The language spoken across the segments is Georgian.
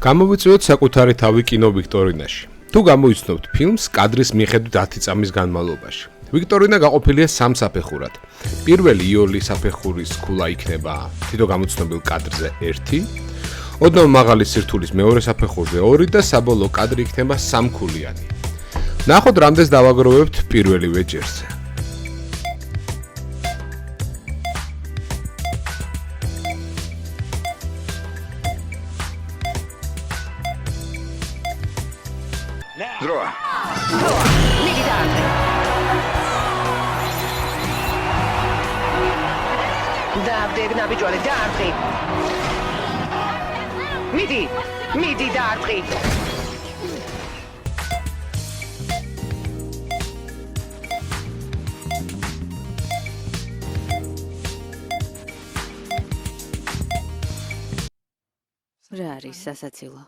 გამოვიწვიოთ საკუთარი თავი კინო ვიქტორინაში. თუ გამოიცნობთ ფილმს კადრის მიხედვით 10 წამის განმავლობაში. ვიქტორინა გაყოფილია 3 საფეხურად. პირველი იოლი საფეხურის ქულა იქნება თითო გამოცნობილ კადრზე 1, ოდნავ მაღალი სირთულის მეორე საფეხურზე 2 და საბოლოო კადრი იქნება 3 ქულიანი. ნახოთ რამდენს დავაგროვებთ პირველივე ჯერზე. დროა. მიდი დაამტრი. დააბდეგნა ბიჭვალი, დაამტრი. მიდი დაამტრი. რა არის სასაცილო?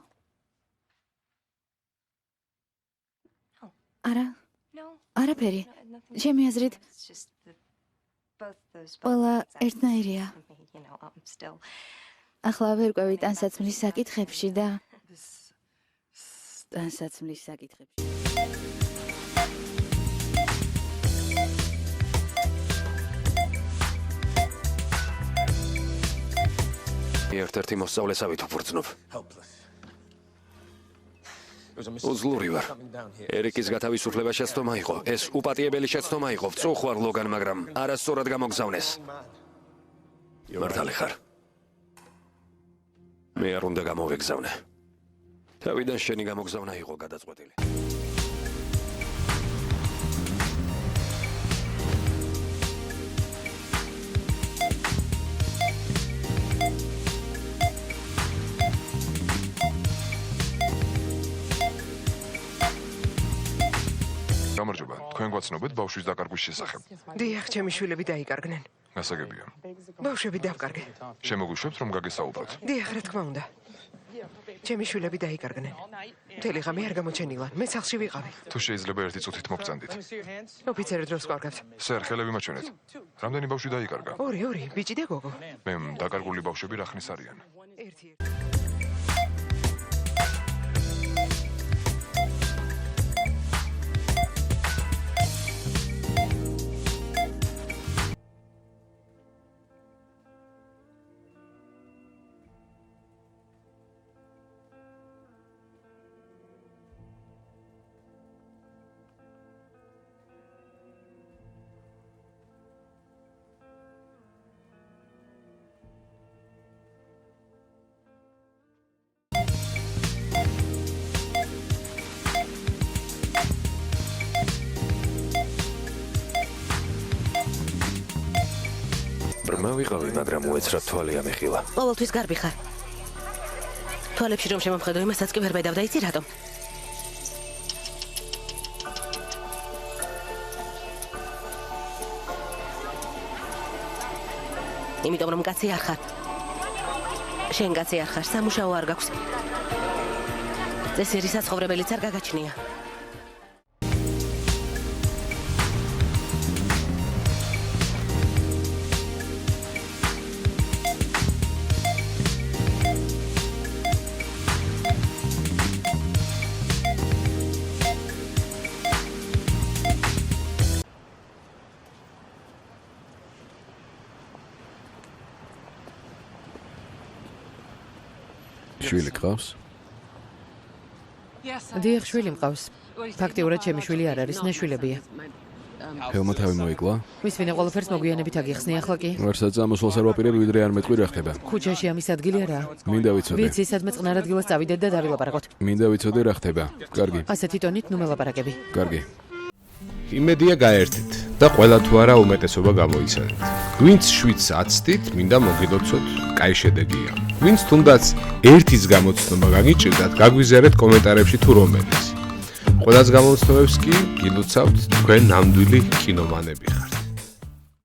არაფერი. ჩემი აზრით ყველა ერთნაირია. ახლა ვერ ყვევი ტანსაცმლის საკითხებში და ტანსაცმლის საკითხებში. ერთ-ერთი მოსწავლესავით ვფურცნობ. უძლური ვარ. ერიკის გათავისუფლება შეცდომა იყო. ეს უპატიებელი შეცდომა იყო. ვწუხვარ ლოგან, მაგრამ არასწორად გამოგზავნეს. მართალი ხარ. მე არ უნდა გამოვეგზავნე. თავიდან შენი გამოგზავნა იყო გადაწყვეტილი. გამარჯობა, თქვენ გვაცნობთ ბავშვის დაკარგვის შესახებ. დიახ, ჩემი შვილები დაიკარგნენ. გასაგებია. ბავშვები დავკარგე. შემოგუშვებთ რომ გაგესაუბროთ. დიახ, რა თქმა უნდა. ჩემი შვილები დაიკარგნენ. მთელი ღამე არ გამოჩენილან. მე სახლში ვიყავი. თუ შეიძლება ერთი წუთით მოგწანდით. ოფიცერი დროს ვკარგავთ. სერ, ხელები მაჩვენეთ. რამდენი ბავშვი დაიკარგა? 2, ბიჭი და გოგო. მე დაკარგული ბავშვები რა ხნის არიან? 1. ბრმა ვიყავი, მაგრამ უეცრად თვალი ამეხილა. ყოველთვის გარბი ხარ. თვალებში რომ შემომხედო, იმასაც კი ვერ ბედავდა, იცი რატომ? იმიტომ რომ კაცი არ ხარ. შენ კაცი არ ხარ, სამუშაო არ გაქვს. წესიერი საცხოვრებელიც არ გაგაჩნია. შვილი გყავს? დიახ, შვილი მყავს. ფაქტიურად ჩემი შვილი არ არის, ნაშვილებია. ფილმმა თავი მოიკლა? მის ვინე ყველაფერს მოგვიანებით აგიხსნი, ახლა კი. ვერსაც წამოსვლას არ ვაპირებ, ვიდრე არ მეტყვი რა ხდება. ქუჩაში ამის ადგილი არაა. მინდა ვიცოდე. ვიცი, სადმე წყნარ ადგილას წავიდეთ და დავილაპარაკოთ. მინდა ვიცოდე რა ხდება. კარგი. ასეთი ტონით ნუ მელაპარაკები. კარგი. იმედია გაერთით და ყველა თუ არა უმეტესობა გამოიცანეთ. ვინც 7-ს აცდით, მინდა მოგილოცოთ, კაი შედეგია. ვინც თუნდაც 1-ის გამოცნობა გაგიჭირდათ, გაგვიზიარეთ კომენტარებში თუ რომელიც. ყველას გამოცნობებს კი გილოცავთ თქვენ ნამდვილი კინომანები ხართ.